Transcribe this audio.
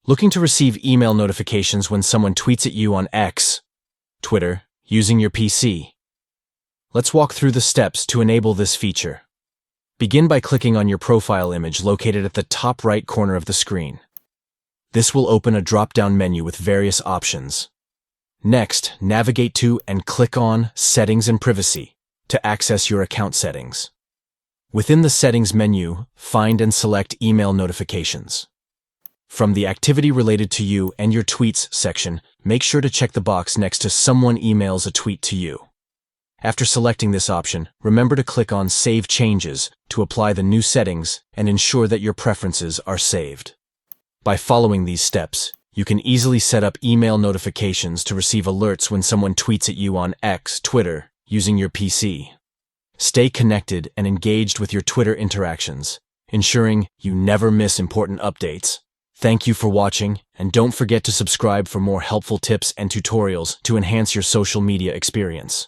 Looking to receive email notifications when someone tweets at you on X, Twitter, using your PC? Let's walk through the steps to enable this feature. Begin by clicking on your profile image located at the top right corner of the screen. This will open a drop-down menu with various options. Next, navigate to and click on Settings and Privacy to access your account settings. Within the Settings menu, find and select Email Notifications. From the Activity Related to You and Your Tweets section, make sure to check the box next to Someone emails a tweet to you. After selecting this option, remember to click on Save Changes to apply the new settings and ensure that your preferences are saved. By following these steps, you can easily set up email notifications to receive alerts when someone tweets at you on X, Twitter, using your PC. Stay connected and engaged with your Twitter interactions, ensuring you never miss important updates. Thank you for watching, and don't forget to subscribe for more helpful tips and tutorials to enhance your social media experience.